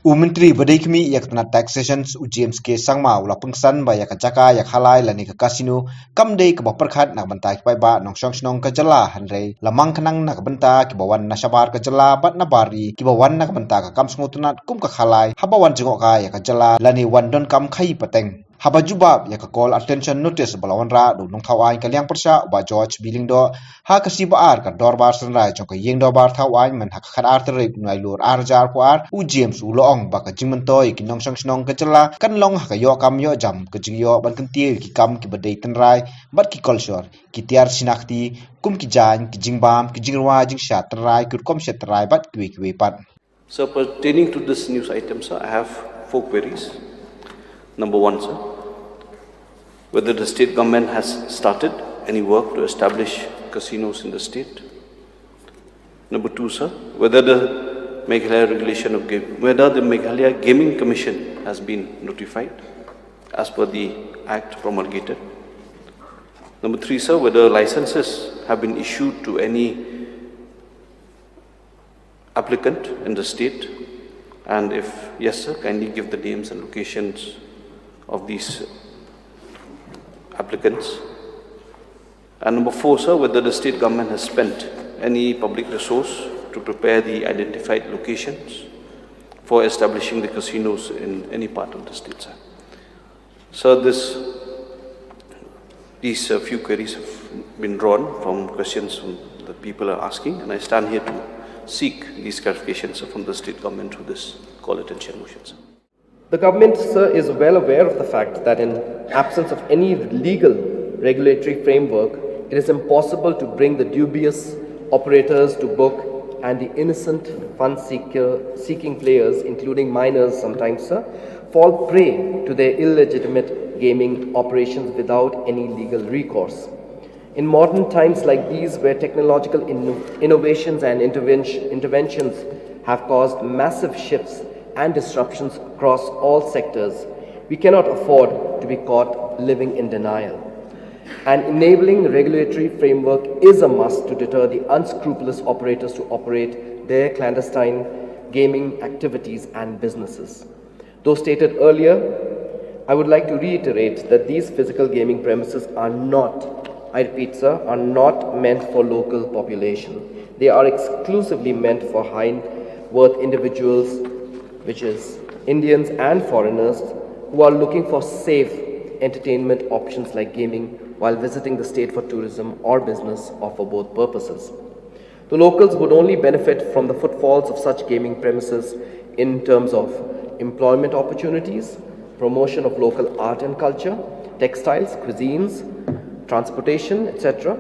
Umentri badikmi yak na taxations u James ke sangma ula Pynksan ba yak jaka yak halai lani ka casino kamdei ka perkhat nak bantai pai ba nong shong snong ka Jylla hanrei lamang khanang nak banta ki bawan na shabar ka Jylla bat na bari ki bawan nak banta ka kam smutunat kum ka halai habawan jingo ka yak Jylla lani wan don kam khai pateng haba jubab yak call attention notice balawan ra do nong thawai ka liang persha ba George biling do ha ka si ba ar ka dor bar sanrai jong ka yeng do bar thawai man ha khat ar tere ngai lur ar jar ko ar u James u lo ong ba ka jingman toy ki nong shong snong ka Jylla kan long ha ka yo kam yo jam ka jing yo ban kan tie ki kam ki badai tan rai bat ki culture ki tiar sinakti kum ki jan ki jingbam ki jingwa jing shat tan rai kur kom shat rai bat ki pat. So pertaining to this news item, sir, I have 4 queries. Number 1, sir, whether the state government has started any work to establish casinos in the state. Number 2, sir, whether the Meghalaya Gaming Commission has been notified as per the act promulgated. Number 3, sir, whether licenses have been issued to any applicant in the state, and if yes, sir, kindly give the names and locations of these applicants. And number 4, sir, whether the state government has spent any public resource to prepare the identified locations for establishing the casinos in any part of the state, sir. So these few queries have been drawn from questions that people are asking, and I stand here to seek these clarifications from the state government through this call attention motion, sir. The government, sir, is well aware of the fact that in absence of any legal regulatory framework, it is impossible to bring the dubious operators to book and the innocent fun-seeking players, including minors sometimes, sir, fall prey to their illegitimate gaming operations without any legal recourse. In modern times like these, where technological innovations and interventions have caused massive shifts and disruptions across all sectors, we cannot afford to be caught living in denial. An enabling regulatory framework is a must to deter the unscrupulous operators to operate their clandestine gaming activities and businesses. Though stated earlier, I would like to reiterate that these physical gaming premises are not, I repeat, sir, are not meant for local population. They are exclusively meant for high-worth individuals, which is Indians and foreigners, who are looking for safe entertainment options like gaming while visiting the state for tourism or business, or for both purposes. The locals would only benefit from the footfalls of such gaming premises in terms of employment opportunities, promotion of local art and culture, textiles, cuisines, transportation, etc.,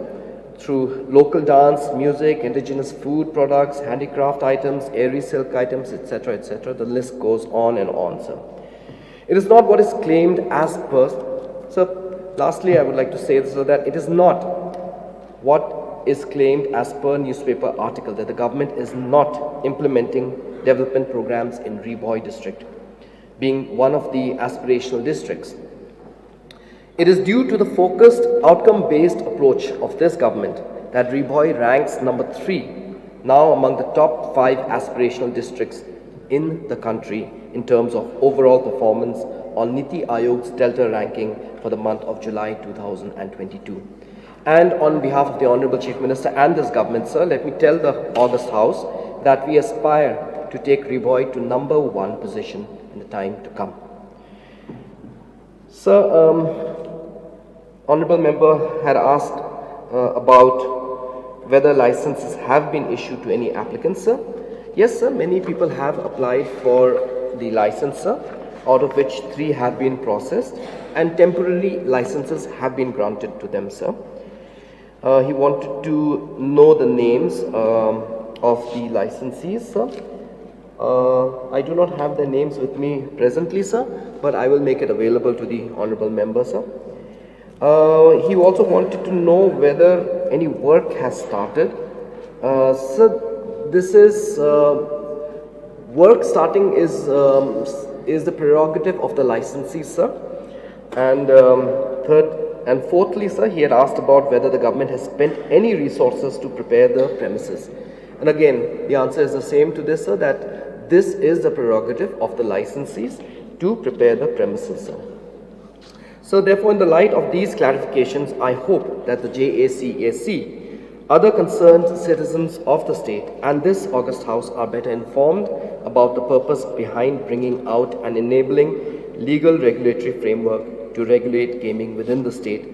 through local dance, music, indigenous food products, handicraft items, airy silk items, etc., etc. The list goes on and on, sir. It is not what is claimed as per, sir. Lastly, I would like to say, sir, that it is not what is claimed as per newspaper article that the government is not implementing development programs in Kyrwoh district, being one of the aspirational districts. It is due to the focused, outcome-based approach of this government that Kyrwoh ranks number 3 now among the top 5 aspirational districts in the country in terms of overall performance on Niti Aayog's Delta ranking for the month of July 2022. And on behalf of the Honorable Chief Minister and this government, sir, let me tell the August House that we aspire to take Kyrwoh to number 1 position in the time to come. Sir, Honorable Member had asked about whether licenses have been issued to any applicants, sir. Yes, sir, many people have applied for the license, sir, out of which 3 have been processed, and temporary licenses have been granted to them, sir. He wanted to know the names of the licensees, sir. I do not have their names with me presently, sir, but I will make it available to the Honorable Member, sir. He also wanted to know whether any work has started. Sir, this is work starting is the prerogative of the licensee, sir. And fourthly, sir, he had asked about whether the government has spent any resources to prepare the premises. And again, the answer is the same to this, sir, that this is the prerogative of the licensees to prepare the premises, sir. So therefore, in the light of these clarifications, I hope that the JACAC, other concerned citizens of the state and this August House are better informed about the purpose behind bringing out and enabling legal regulatory framework to regulate gaming within the state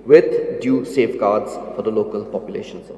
with due safeguards for the local population, sir.